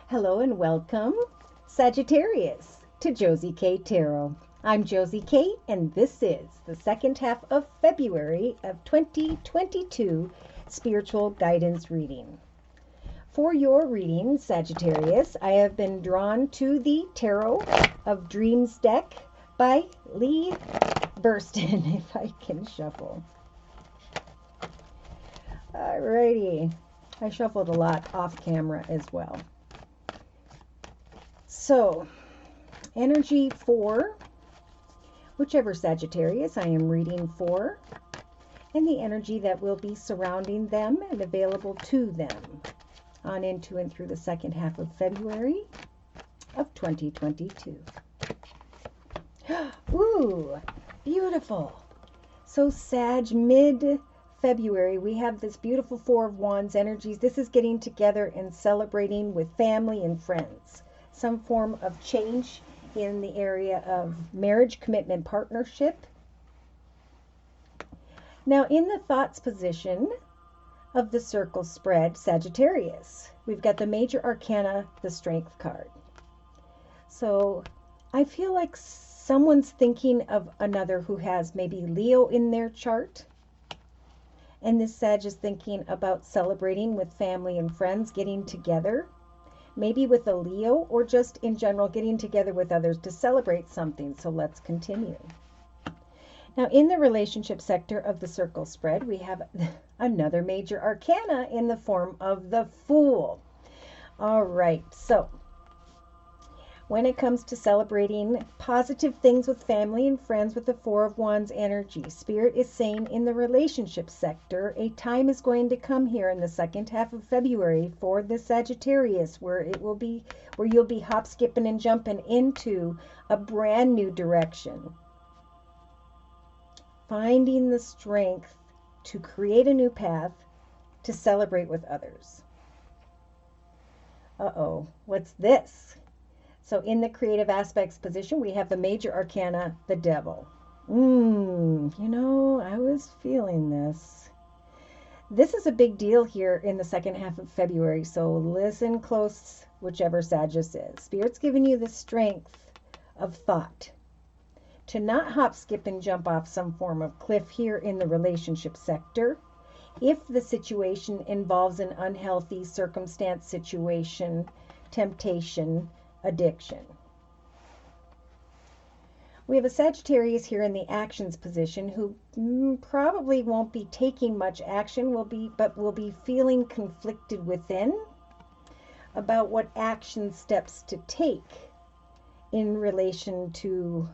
Hello and welcome, Sagittarius, to Josie K Tarot. I'm Josie K, and this is the second half of February of 2022 spiritual guidance reading. For your reading, Sagittarius, I have been drawn to the Tarot of Dreams deck by Lee Burston, if I can shuffle. Alrighty. I shuffled a lot off camera as well. So, energy for whichever Sagittarius I am reading for, and the energy that will be surrounding them and available to them on into and through the second half of February of 2022. Ooh, beautiful. So Sag, mid-February, we have this beautiful Four of Wands energies. This is getting together and celebrating with family and friends. Some form of change in the area of marriage, commitment, partnership. Now, in the thoughts position of the circle spread, Sagittarius, we've got the major arcana, the strength card. So I feel like someone's thinking of another who has maybe Leo in their chart. And this Sag is thinking about celebrating with family and friends, getting together. Maybe with a Leo, or just in general getting together with others to celebrate something. So let's continue. Now, in the relationship sector of the circle spread, we have another major arcana in the form of the Fool. All right, so when it comes to celebrating positive things with family and friends with the Four of Wands energy, Spirit is saying in the relationship sector, a time is going to come here in the second half of February for the Sagittarius where you'll be hop, skipping, and jumping into a brand new direction. Finding the strength to create a new path to celebrate with others. Uh-oh, what's this? So in the creative aspects position, we have the major arcana, the Devil. You know, I was feeling this. This is a big deal here in the second half of February, so listen close, whichever Sagittarius is. Spirit's giving you the strength of thought to not hop, skip, and jump off some form of cliff here in the relationship sector. If the situation involves an unhealthy circumstance, situation, temptation, addiction. We have a Sagittarius here in the actions position who probably won't be taking much action, but will be feeling conflicted within about what action steps to take in relation to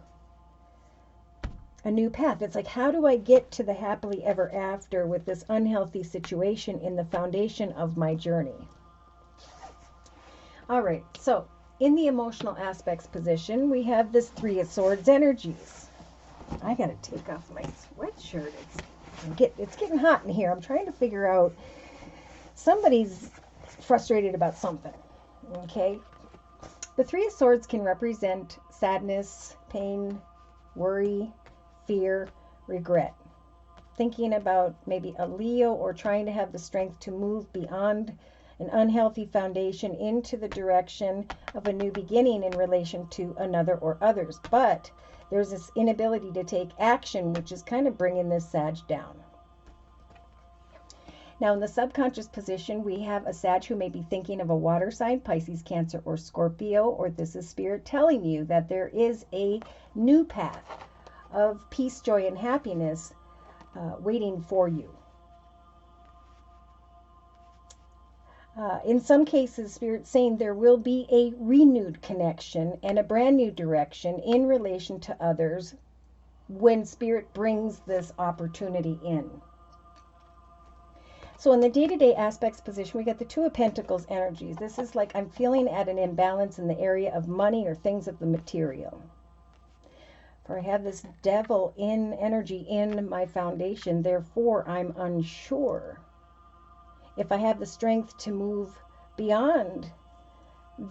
a new path. It's like, how do I get to the happily ever after with this unhealthy situation in the foundation of my journey? All right, so in the emotional aspects position, we have this Three of Swords energies. I gotta take off my sweatshirt. It's getting hot in here. I'm trying to figure out, somebody's frustrated about something. Okay, the Three of Swords can represent sadness, pain, worry, fear, regret. Thinking about maybe a Leo, or trying to have the strength to move beyond an unhealthy foundation into the direction of a new beginning in relation to another or others. But there's this inability to take action, which is kind of bringing this Sag down. Now, in the subconscious position, we have a Sag who may be thinking of a water sign, Pisces, Cancer, or Scorpio, or this is Spirit telling you that there is a new path of peace, joy, and happiness waiting for you. In some cases, Spirit's saying there will be a renewed connection and a brand new direction in relation to others when Spirit brings this opportunity in. So in the day-to-day aspects position, we got the Two of Pentacles energies. This is like, I'm feeling at an imbalance in the area of money or things of the material. For I have this Devil in energy in my foundation, therefore I'm unsure if I have the strength to move beyond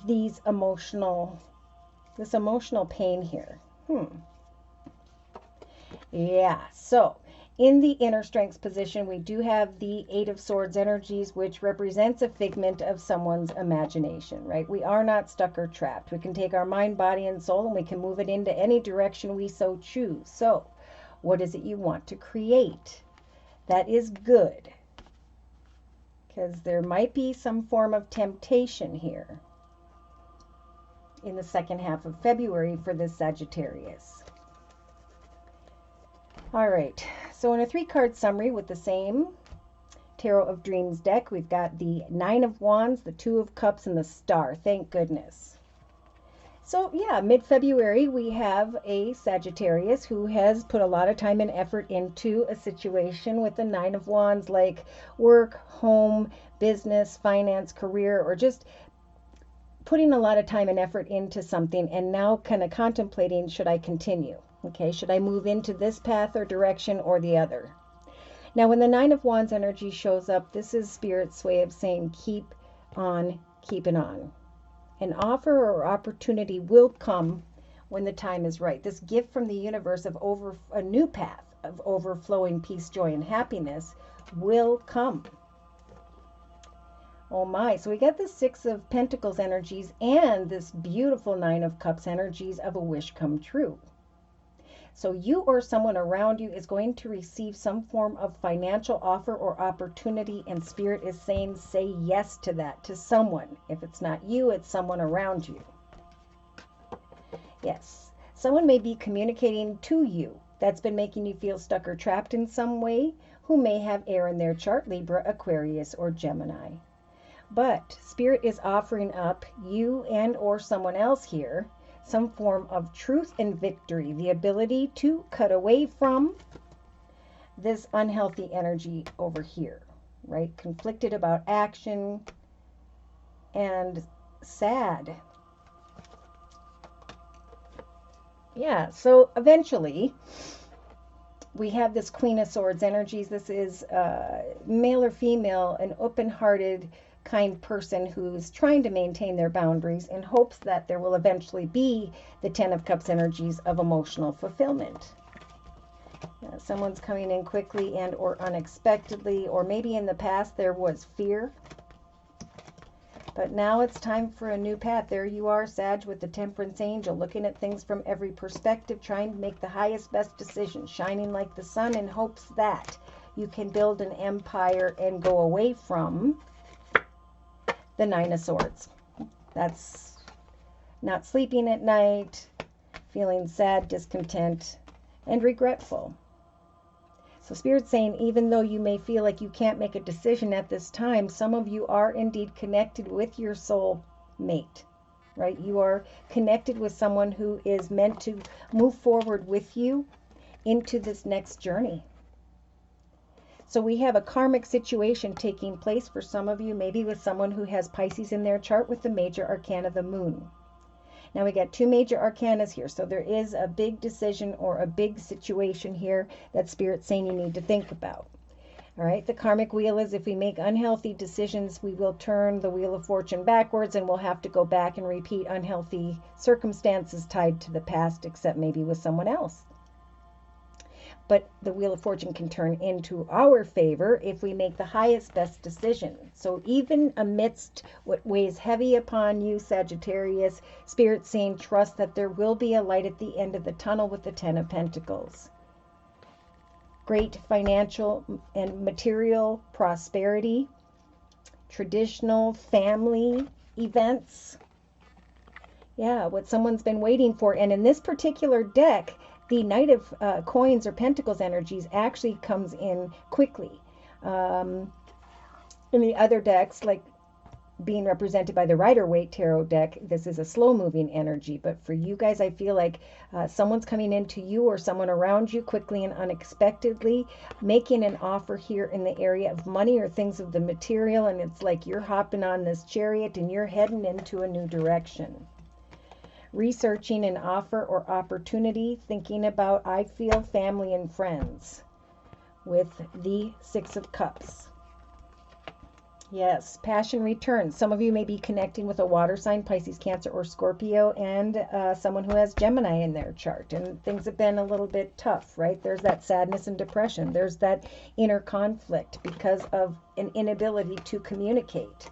this emotional pain here. Yeah, so In the inner strengths position, we do have the Eight of Swords energies, which represents a figment of someone's imagination, right? We are not stuck or trapped. We can take our mind, body, and soul, and we can move it into any direction we so choose. So, what is it you want to create? That is good, because there might be some form of temptation here in the second half of February for this Sagittarius. All right, so in a 3-card summary with the same Tarot of Dreams deck, we've got the Nine of Wands, the Two of Cups, and the Star. Thank goodness. So yeah, mid-February, we have a Sagittarius who has put a lot of time and effort into a situation with the Nine of Wands, like work, home, business, finance, career, or just putting a lot of time and effort into something, and now kind of contemplating, should I continue? Okay, should I move into this path or direction or the other? Now, when the Nine of Wands energy shows up, this is Spirit's way of saying keep on keeping on. An offer or opportunity will come when the time is right. This gift from the universe of a new path of overflowing peace, joy, and happiness will come. Oh my, so we got the Six of Pentacles energies and this beautiful Nine of Cups energies of a wish come true. So you or someone around you is going to receive some form of financial offer or opportunity, and Spirit is saying say yes to that, to someone. If it's not you, it's someone around you. Yes, someone may be communicating to you that's been making you feel stuck or trapped in some way, who may have air in their chart, Libra, Aquarius, or Gemini. But Spirit is offering up you and or someone else here some form of truth and victory, the ability to cut away from this unhealthy energy over here, right? Conflicted about action and sad. Yeah, so eventually we have this Queen of Swords energies. This is male or female, an open-hearted, kind person who's trying to maintain their boundaries in hopes that there will eventually be the Ten of Cups energies of emotional fulfillment. Someone's coming in quickly and or unexpectedly, or maybe in the past there was fear, but now it's time for a new path. There you are, Sag, with the Temperance Angel, looking at things from every perspective, trying to make the highest, best decision, shining like the sun in hopes that you can build an empire and go away from the Nine of Swords. That's not sleeping at night, feeling sad, discontent, and regretful. So Spirit's saying, even though you may feel like you can't make a decision at this time, some of you are indeed connected with your soul mate, right? You are connected with someone who is meant to move forward with you into this next journey. So we have a karmic situation taking place for some of you, maybe with someone who has Pisces in their chart with the major arcana, the moon. Now we got two major arcanas here, so there is a big decision or a big situation here that Spirit's saying you need to think about. All right, the karmic wheel is if we make unhealthy decisions, we will turn the wheel of fortune backwards and we'll have to go back and repeat unhealthy circumstances tied to the past, except maybe with someone else. But the Wheel of Fortune can turn into our favor if we make the highest, best decision. So even amidst what weighs heavy upon you, Sagittarius, Spirit's saying trust that there will be a light at the end of the tunnel with the Ten of Pentacles. Great financial and material prosperity, traditional family events. Yeah, what someone's been waiting for. And in this particular deck, the Knight of Coins or Pentacles energies actually comes in quickly. In the other decks, like being represented by the Rider-Waite Tarot deck, this is a slow-moving energy. But for you guys, I feel like someone's coming into you or someone around you quickly and unexpectedly, making an offer here in the area of money or things of the material. And it's like you're hopping on this chariot and you're heading into a new direction. Researching an offer or opportunity, thinking about, I feel, family and friends with the Six of Cups. Yes, passion returns. Some of you may be connecting with a water sign, Pisces, Cancer, or Scorpio, and someone who has Gemini in their chart. And things have been a little bit tough, right? There's that sadness and depression. There's that inner conflict because of an inability to communicate.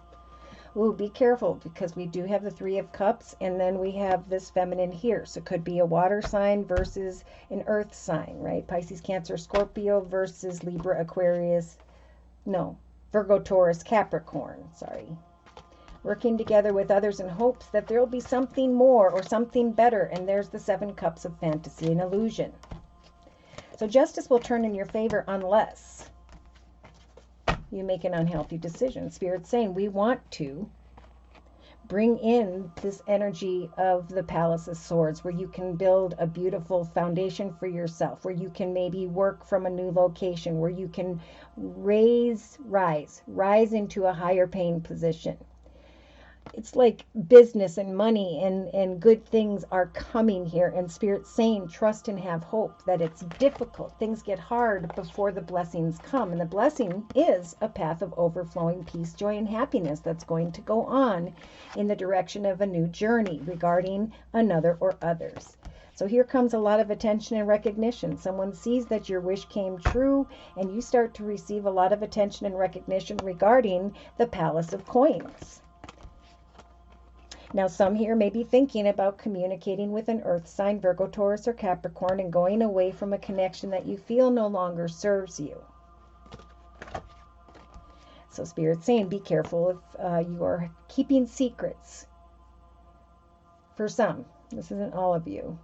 Ooh, be careful, because we do have the Three of Cups, and then we have this feminine here. So it could be a water sign versus an earth sign, right? Pisces, Cancer, Scorpio versus Libra, Aquarius. No. Virgo, Taurus, Capricorn, sorry. Working together with others in hopes that there will be something more or something better. And there's the Seven Cups of fantasy and illusion. So justice will turn in your favor unless you make an unhealthy decision. Spirit's saying we want to bring in this energy of the Palace of Swords, where you can build a beautiful foundation for yourself, where you can maybe work from a new location, where you can rise into a higher paying position. It's like business and money and good things are coming here. And Spirit's saying trust and have hope, that it's difficult. Things get hard before the blessings come. And the blessing is a path of overflowing peace, joy, and happiness that's going to go on in the direction of a new journey regarding another or others. So here comes a lot of attention and recognition. Someone sees that your wish came true, and you start to receive a lot of attention and recognition regarding the Palace of Coins. Now, some here may be thinking about communicating with an earth sign, Virgo, Taurus, or Capricorn, and going away from a connection that you feel no longer serves you. So Spirit's saying be careful if you are keeping secrets. For some, this isn't all of you.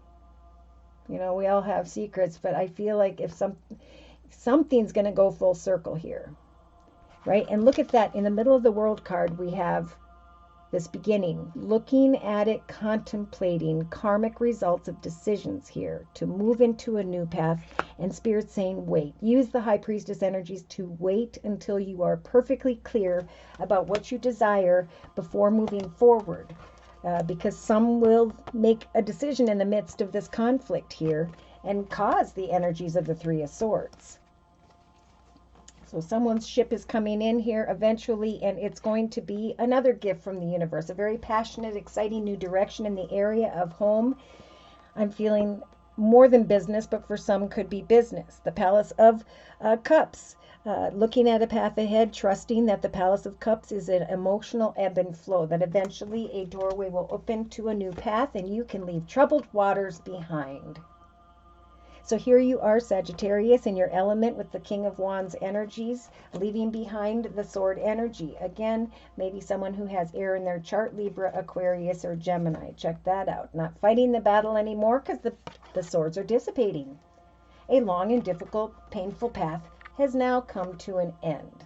You know, we all have secrets, but I feel like if something's going to go full circle here, right? And look at that. In the middle of the World card, we have this beginning, looking at it, contemplating karmic results of decisions here to move into a new path. And Spirit saying wait. Use the High Priestess energies to wait until you are perfectly clear about what you desire before moving forward, because some will make a decision in the midst of this conflict here and cause the energies of the Three of Swords. So someone's ship is coming in here eventually, and it's going to be another gift from the universe, a very passionate, exciting new direction in the area of home. I'm feeling more than business, but for some could be business. The Palace of Cups, looking at a path ahead, trusting that the Palace of Cups is an emotional ebb and flow, that eventually a doorway will open to a new path and you can leave troubled waters behind. So here you are, Sagittarius, in your element with the King of Wands energies, leaving behind the Sword energy. Again, maybe someone who has air in their chart, Libra, Aquarius, or Gemini. Check that out. Not fighting the battle anymore because the swords are dissipating. A long and difficult, painful path has now come to an end.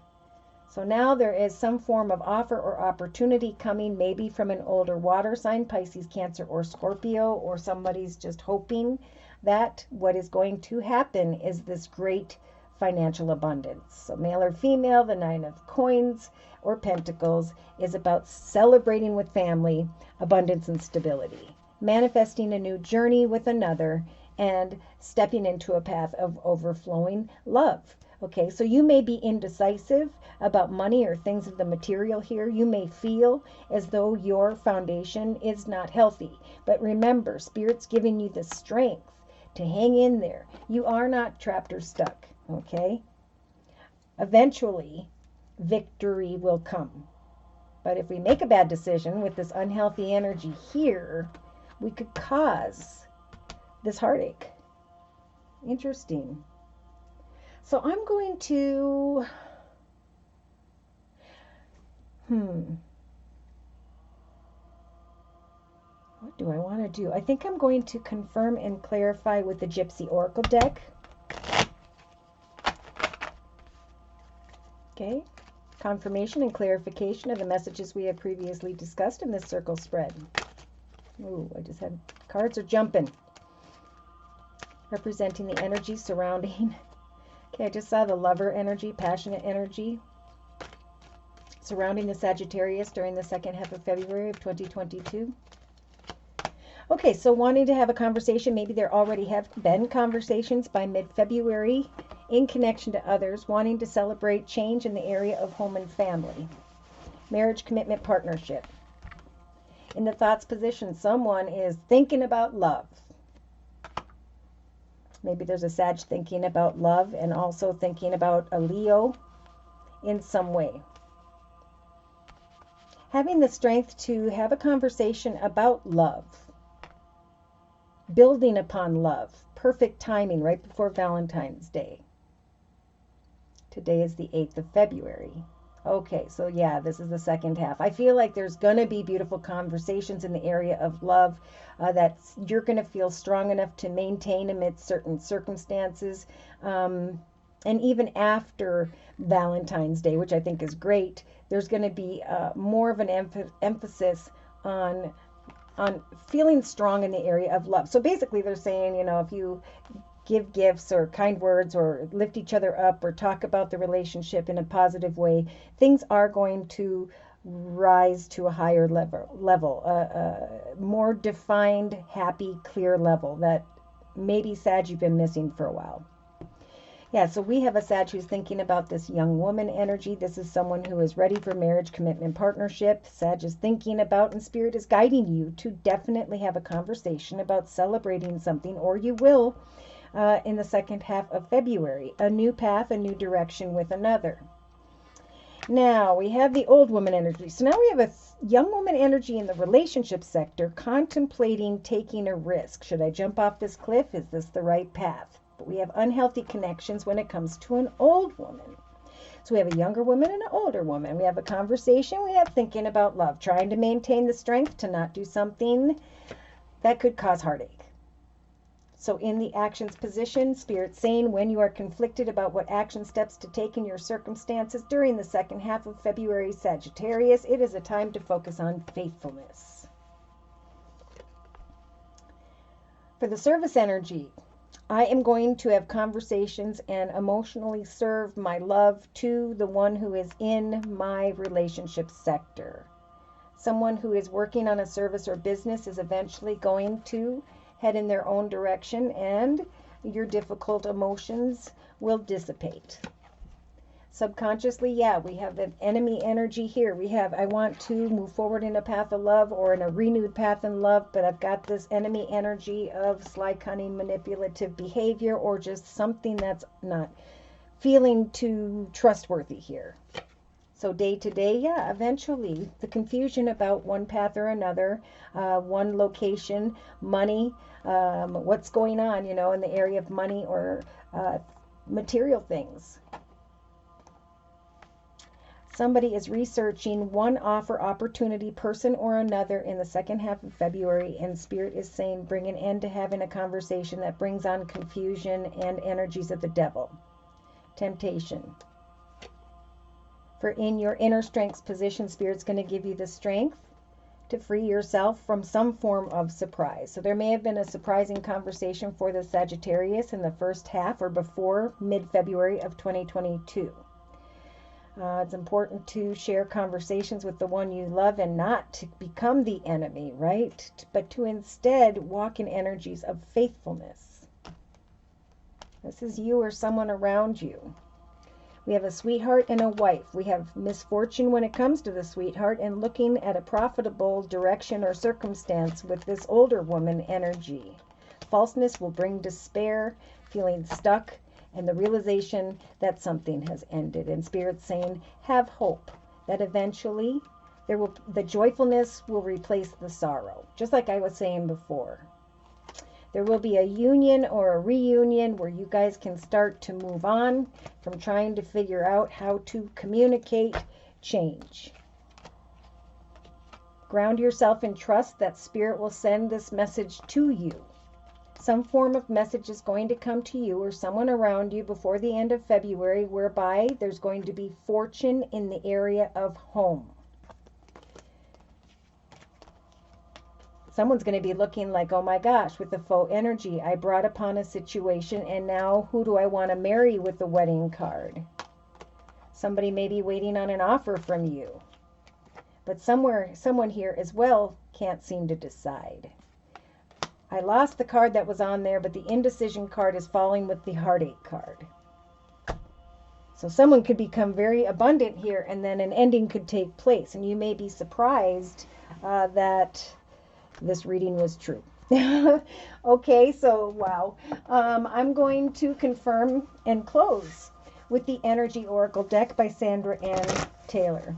So now there is some form of offer or opportunity coming, maybe from an older water sign, Pisces, Cancer, or Scorpio, or somebody's just hoping that what is going to happen is this great financial abundance. So male or female, the Nine of Coins or Pentacles is about celebrating with family, abundance and stability, manifesting a new journey with another, and stepping into a path of overflowing love. Okay, so you may be indecisive about money or things of the material here. You may feel as though your foundation is not healthy. But remember, Spirit's giving you the strength to hang in there. You are not trapped or stuck, okay? Eventually, victory will come. But if we make a bad decision with this unhealthy energy here, we could cause this heartache. Interesting. So I'm going to, what do I want to do? I think I'm going to confirm and clarify with the Gypsy Oracle deck. Okay. Confirmation and clarification of the messages we have previously discussed in this circle spread. Ooh, I just had, cards are jumping. Representing the energy surrounding. Okay, I just saw the lover energy, passionate energy surrounding the Sagittarius during the second half of February of 2022. Okay, so wanting to have a conversation, maybe there already have been conversations by mid-February in connection to others, wanting to celebrate change in the area of home and family. marriage, commitment, partnership. In the thoughts position, someone is thinking about love. Maybe there's a Sag thinking about love and also thinking about a Leo in some way. Having the strength to have a conversation about love. Building upon love. Perfect timing right before Valentine's Day. Today is the 8th of February. Okay, so yeah, this is the second half. I feel like there's going to be beautiful conversations in the area of love that you're going to feel strong enough to maintain amidst certain circumstances. And even after Valentine's Day, which I think is great, there's going to be more of an emphasis on feeling strong in the area of love. So basically they're saying, you know, if you give gifts or kind words or lift each other up or talk about the relationship in a positive way, things are going to rise to a higher level, more defined, happy, clear level that maybe Sag you've been missing for a while. Yeah, so we have a Sag who's thinking about this young woman energy. This is someone who is ready for marriage, commitment, partnership. Sag is thinking about, and Spirit is guiding you to definitely have a conversation about celebrating something, or you will in the second half of February. A new path, a new direction with another. Now, we have the old woman energy. So now we have a young woman energy in the relationship sector contemplating taking a risk. Should I jump off this cliff? Is this the right path? But we have unhealthy connections when it comes to an old woman. So we have a younger woman and an older woman. We have a conversation. We have thinking about love, trying to maintain the strength to not do something that could cause heartache. So in the actions position, Spirit saying when you are conflicted about what action steps to take in your circumstances during the second half of February, Sagittarius, it is a time to focus on faithfulness. For the service energy, I am going to have conversations and emotionally serve my love to the one who is in my relationship sector. Someone who is working on a service or business is eventually going to head in their own direction, and your difficult emotions will dissipate. Subconsciously, yeah, we have an enemy energy here. We have, I want to move forward in a path of love or in a renewed path in love, but I've got this enemy energy of sly, cunning, manipulative behavior, or just something that's not feeling too trustworthy here. So day to day, yeah, eventually the confusion about one path or another, one location, money, what's going on, you know, in the area of money or material things. Somebody is researching one offer, opportunity, person or another in the second half of February, and Spirit is saying bring an end to having a conversation that brings on confusion and energies of the devil. Temptation. For in your inner strengths position, Spirit's going to give you the strength to free yourself from some form of surprise. So there may have been a surprising conversation for the Sagittarius in the first half or before mid-February of 2022. It's important to share conversations with the one you love and not to become the enemy, right? But to instead walk in energies of faithfulness. This is you or someone around you. We have a sweetheart and a wife. We have misfortune when it comes to the sweetheart and looking at a profitable direction or circumstance with this older woman energy. Falseness will bring despair, feeling stuck, and the realization that something has ended. And Spirit's saying, have hope that eventually the joyfulness will replace the sorrow. Just like I was saying before. There will be a union or a reunion where you guys can start to move on from trying to figure out how to communicate change. Ground yourself in trust that Spirit will send this message to you. Some form of message is going to come to you or someone around you before the end of February, whereby there's going to be fortune in the area of home. Someone's going to be looking like, oh my gosh, with the faux energy, I brought upon a situation, and now who do I want to marry with the wedding card? Somebody may be waiting on an offer from you. But someone here as well can't seem to decide. I lost the card that was on there, but the indecision card is falling with the heartache card. So someone could become very abundant here, and then an ending could take place, and you may be surprised that this reading was true. Okay, so wow. I'm going to confirm and close with the Energy Oracle deck by Sandra Ann Taylor.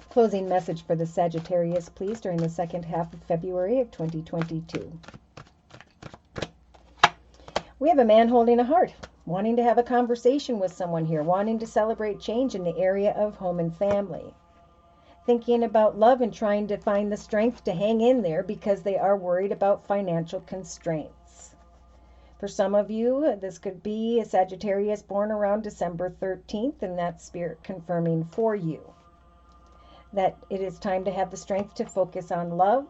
Closing message for the Sagittarius, please, during the second half of February of 2022. We have a man holding a heart, wanting to have a conversation with someone here, wanting to celebrate change in the area of home and family. Thinking about love and trying to find the strength to hang in there because they are worried about financial constraints. For some of you, this could be a Sagittarius born around December 13th, and that's Spirit confirming for you that it is time to have the strength to focus on love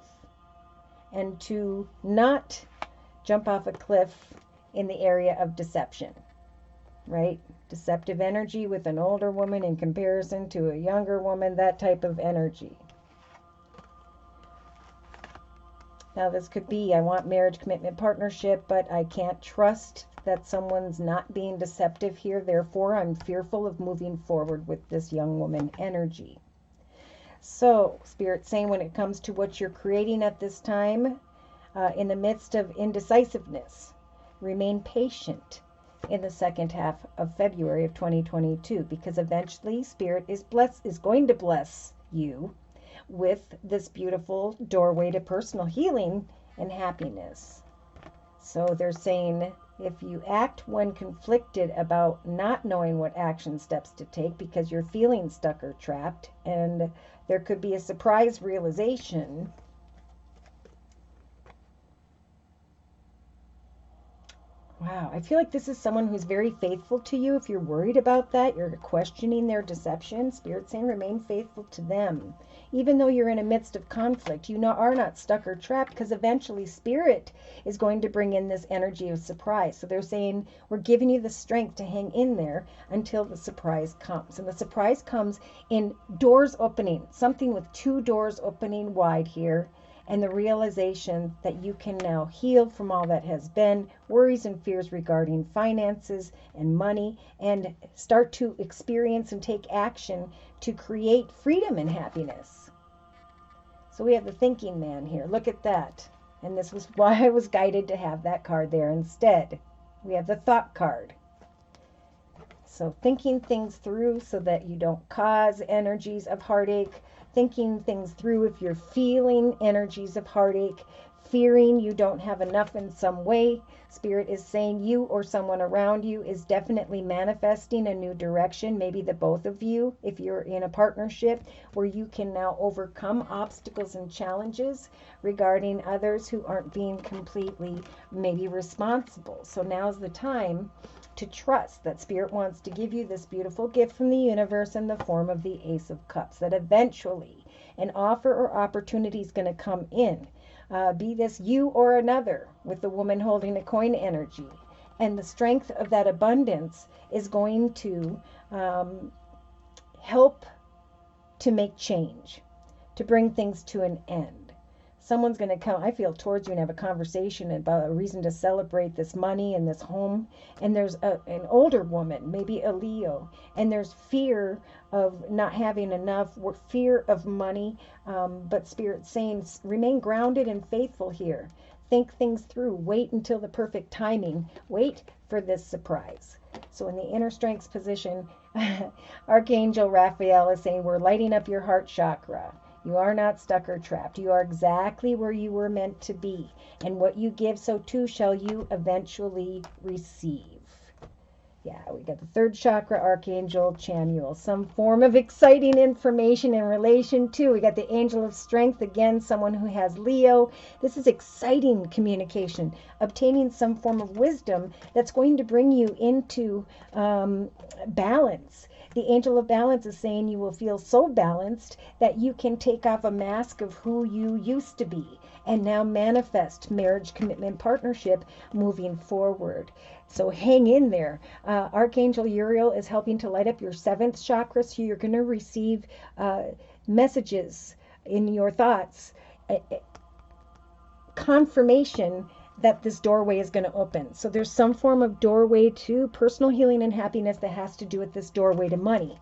and to not jump off a cliff in the area of deception, right? Deceptive energy with an older woman in comparison to a younger woman, that type of energy. Now this could be, I want marriage, commitment, partnership, but I can't trust that someone's not being deceptive here. Therefore, I'm fearful of moving forward with this young woman energy. So, Spirit's saying when it comes to what you're creating at this time, in the midst of indecisiveness, remain patient in the second half of February of 2022, because eventually Spirit is going to bless you with this beautiful doorway to personal healing and happiness. So they're saying if you act when conflicted about not knowing what action steps to take because you're feeling stuck or trapped, and there could be a surprise realization. Wow, I feel like this is someone who's very faithful to you. If you're worried about that, you're questioning their deception, Spirit's saying remain faithful to them. Even though you're in a midst of conflict, you are not stuck or trapped, because eventually Spirit is going to bring in this energy of surprise. So they're saying we're giving you the strength to hang in there until the surprise comes. And the surprise comes in doors opening, something with two doors opening wide here. And the realization that you can now heal from all that has been, worries and fears regarding finances and money, and start to experience and take action to create freedom and happiness. So we have the thinking man here. Look at that. And this was why I was guided to have that card there instead. We have the thought card. So thinking things through so that you don't cause energies of heartache. Thinking things through if you're feeling energies of heartache, fearing you don't have enough in some way. Spirit is saying you or someone around you is definitely manifesting a new direction, maybe the both of you, if you're in a partnership, where you can now overcome obstacles and challenges regarding others who aren't being completely maybe responsible. So now's the time to trust that Spirit wants to give you this beautiful gift from the universe in the form of the Ace of Cups, that eventually an offer or opportunity is going to come in, be this you or another, with the woman holding a coin energy, and the strength of that abundance is going to help to make change, to bring things to an end. Someone's going to come, I feel, towards you and have a conversation about a reason to celebrate this money and this home. And there's an older woman, maybe a Leo, and there's fear of not having enough, fear of money. But Spirit's saying remain grounded and faithful here. Think things through. Wait until the perfect timing. Wait for this surprise. So in the inner strengths position, Archangel Raphael is saying we're lighting up your heart chakra. You are not stuck or trapped. You are exactly where you were meant to be. And what you give, so too shall you eventually receive. Yeah, we got the third chakra, Archangel Chamuel. Some form of exciting information in relation to. We got the Angel of Strength, again, someone who has Leo. This is exciting communication, obtaining some form of wisdom that's going to bring you into balance. The Angel of Balance is saying you will feel so balanced that you can take off a mask of who you used to be and now manifest marriage, commitment, partnership moving forward. So hang in there. Archangel Uriel is helping to light up your seventh chakra, so you're going to receive messages in your thoughts, confirmation that this doorway is going to open. So there's some form of doorway to personal healing and happiness that has to do with this doorway to money.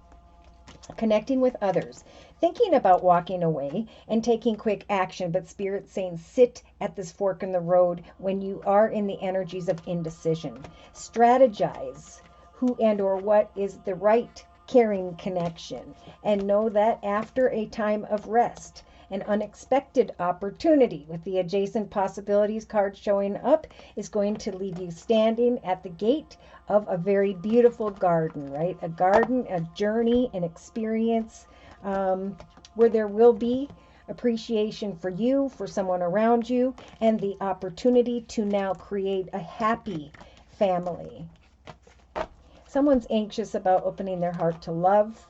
Connecting with others, thinking about walking away and taking quick action, but Spirit saying sit at this fork in the road when you are in the energies of indecision. Strategize who and or what is the right caring connection, and know that after a time of rest, an unexpected opportunity with the adjacent possibilities card showing up is going to leave you standing at the gate of a very beautiful garden, right? A garden, a journey, an experience where there will be appreciation for you, for someone around you, and the opportunity to now create a happy family. Someone's anxious about opening their heart to love.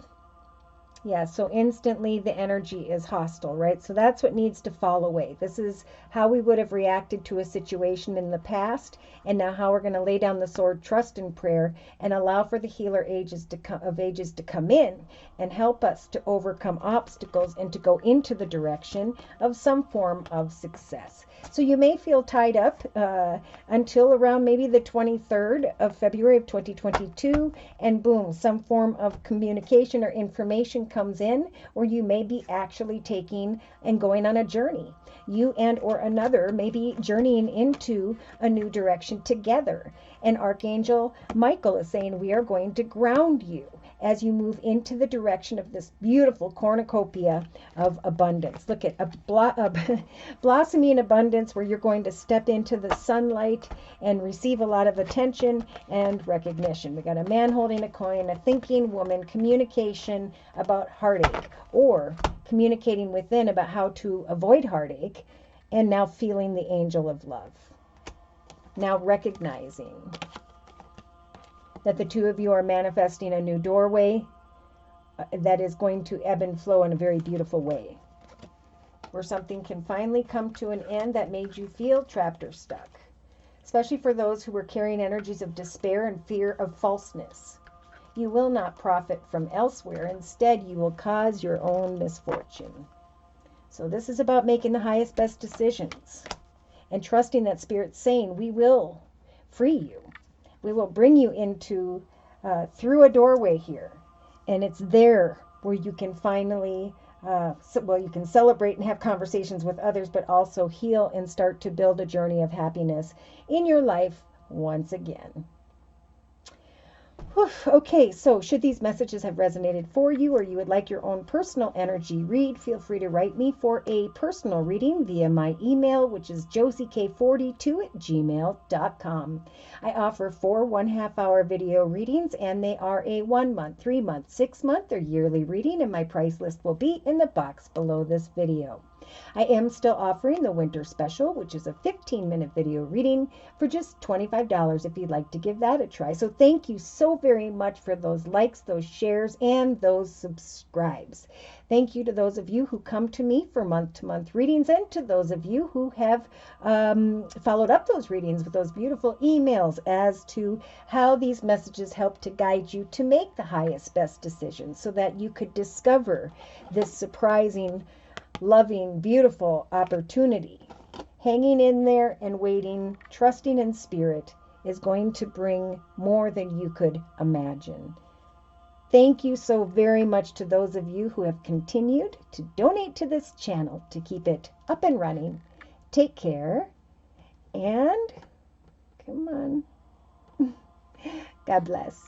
Yeah, so instantly the energy is hostile, right? So that's what needs to fall away. This is how we would have reacted to a situation in the past, and now how we're going to lay down the sword, trust in prayer, and allow for the healer ages to come in and help us to overcome obstacles and to go into the direction of some form of success. So you may feel tied up until around maybe the 23rd of February of 2022, and boom, some form of communication or information comes in, or you may be actually taking and going on a journey. You and or another may be journeying into a new direction together. And Archangel Michael is saying we are going to ground you as you move into the direction of this beautiful cornucopia of abundance. Look at a blossoming abundance where you're going to step into the sunlight and receive a lot of attention and recognition. We got a man holding a coin, a thinking woman, communication about heartache, or communicating within about how to avoid heartache, and now feeling the angel of love. Now recognizing that the two of you are manifesting a new doorway that is going to ebb and flow in a very beautiful way, where something can finally come to an end that made you feel trapped or stuck, especially for those who were carrying energies of despair and fear of falseness. You will not profit from elsewhere. Instead, you will cause your own misfortune. So this is about making the highest, best decisions and trusting that Spirit's saying, we will free you. We will bring you into, through a doorway here. And it's there where you can finally, you can celebrate and have conversations with others, but also heal and start to build a journey of happiness in your life once again. Okay, so should these messages have resonated for you, or you would like your own personal energy read, feel free to write me for a personal reading via my email, which is josiek42@gmail.com. I offer 4 1/2-hour video readings, and they are a 1-month, 3-month, 6-month, or yearly reading, and my price list will be in the box below this video. I am still offering the winter special, which is a 15-minute video reading for just $25 if you'd like to give that a try. So thank you so very much for those likes, those shares, and those subscribes. Thank you to those of you who come to me for month-to-month readings, and to those of you who have followed up those readings with those beautiful emails as to how these messages help to guide you to make the highest, best decisions so that you could discover this surprising, loving, beautiful opportunity. Hanging in there and waiting, trusting in Spirit, is going to bring more than you could imagine. Thank you so very much to those of you who have continued to donate to this channel to keep it up and running. Take care, and come on. God bless.